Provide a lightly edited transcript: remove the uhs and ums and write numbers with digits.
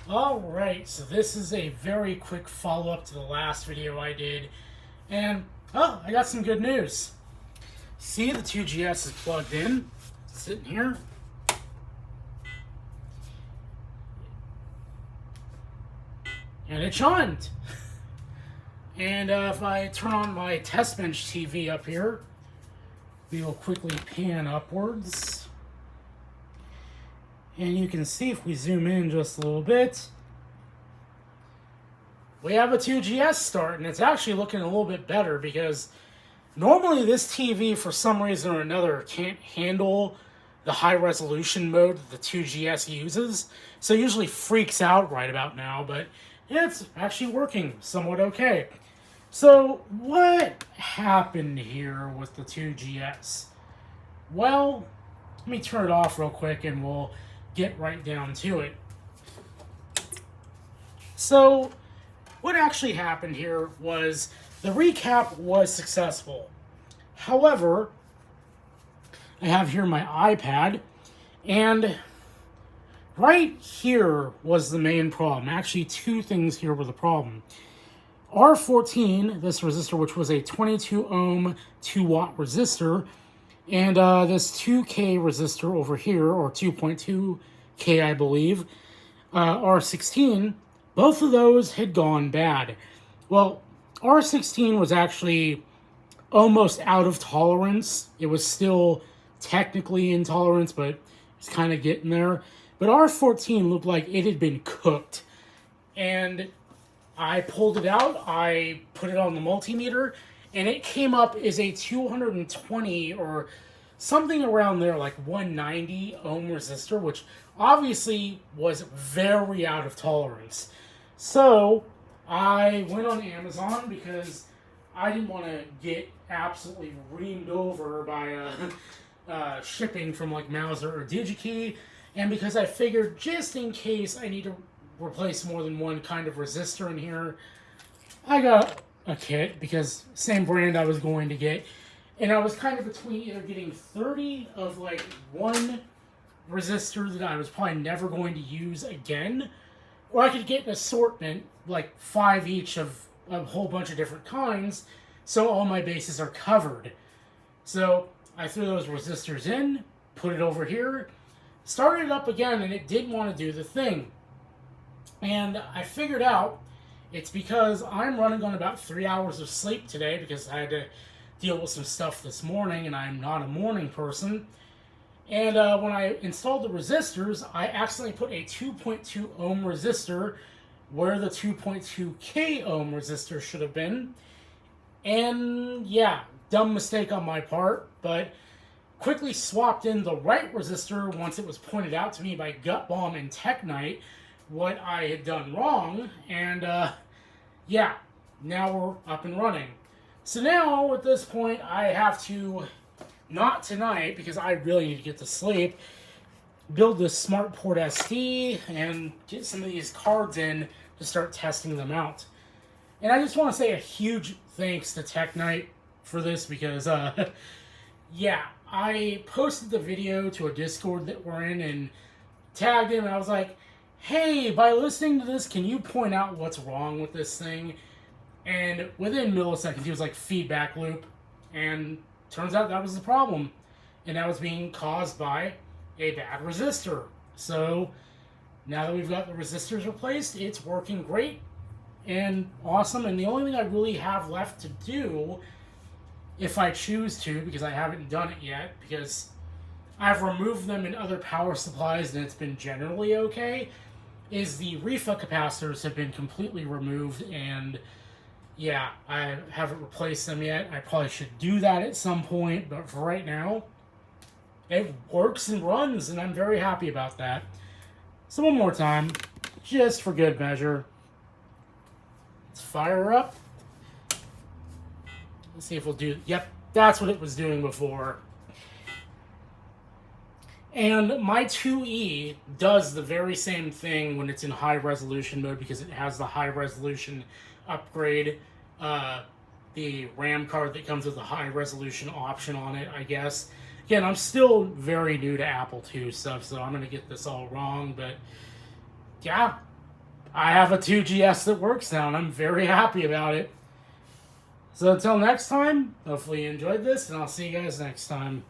Alright, so this is a very quick follow-up to the last video I did. And, oh, I got some good news. See, the 2GS is plugged in, sitting here. And it chimed. And if I turn on my test bench TV up here, we will quickly pan upwards. And you can see if we zoom in just a little bit, we have a 2GS start, and it's actually looking a little bit better because normally this TV, for some reason or another, can't handle the high resolution mode that the 2GS uses. So it usually freaks out right about now, but it's actually working somewhat okay. So what happened here with the 2GS? Well, let me turn it off real quick and we'll get right down to it. So what actually happened here was the recap was successful. However, I have here my iPad, and right here was the main problem. Actually, two things here were the problem. R14, this resistor, which was a 22 ohm 2 watt resistor, and this 2K resistor over here, or 2.2K I believe, R16, both of those had gone bad. Well, R16 was actually almost out of tolerance. It was still technically in tolerance, but it's kind of getting there. But R14 looked like it had been cooked. And I pulled it out, I put it on the multimeter, and it came up as a 220 or something around there, like 190 ohm resistor, which obviously was very out of tolerance. So I went on Amazon because I didn't want to get absolutely reamed over by shipping from like Mauser or DigiKey, and because I figured just in case I need to replace more than one kind of resistor in here, I got a kit because same brand I was going to get, and I was kind of between either getting 30 of like one resistor that I was probably never going to use again, or I could get an assortment, like 5 each of a whole bunch of different kinds, so all my bases are covered. So I threw those resistors in, put it over here, started it up again, and it didn't want to do the thing. And I figured out it's because I'm running on about 3 hours of sleep today because I had to deal with some stuff this morning, and I'm not a morning person. And when I installed the resistors, I accidentally put a 2.2 ohm resistor where the 2.2K ohm resistor should have been. And yeah, dumb mistake on my part, but quickly swapped in the right resistor once it was pointed out to me by Gut Bomb and Tech Knight what I had done wrong, and yeah, now we're up and running. So now, at this point, I have to, not tonight, because I really need to get to sleep, build this SmartPort SD and get some of these cards in to start testing them out. And I just want to say a huge thanks to Tech Knight for this because, yeah, I posted the video to a Discord that we're in and tagged him, and I was like, hey, by listening to this, can you point out what's wrong with this thing? And within milliseconds, he was like, feedback loop. And turns out that was the problem. And that was being caused by a bad resistor. So now that we've got the resistors replaced, it's working great and awesome. And the only thing I really have left to do, if I choose to, because I haven't done it yet, because I've removed them in other power supplies and it's been generally okay, is the refa capacitors have been completely removed, and yeah, I haven't replaced them yet. I probably should do that at some point, but for right now, it works and runs, and I'm very happy about that. So one more time, just for good measure, let's fire her up. Let's see if we'll do, yep, that's what it was doing before. And my 2E does the very same thing when it's in high resolution mode because it has the high resolution upgrade, the RAM card that comes with the high resolution option on it, I guess. Again, I'm still very new to Apple II stuff, so I'm going to get this all wrong, but yeah, I have a 2GS that works now, and I'm very happy about it. So until next time, hopefully you enjoyed this, and I'll see you guys next time.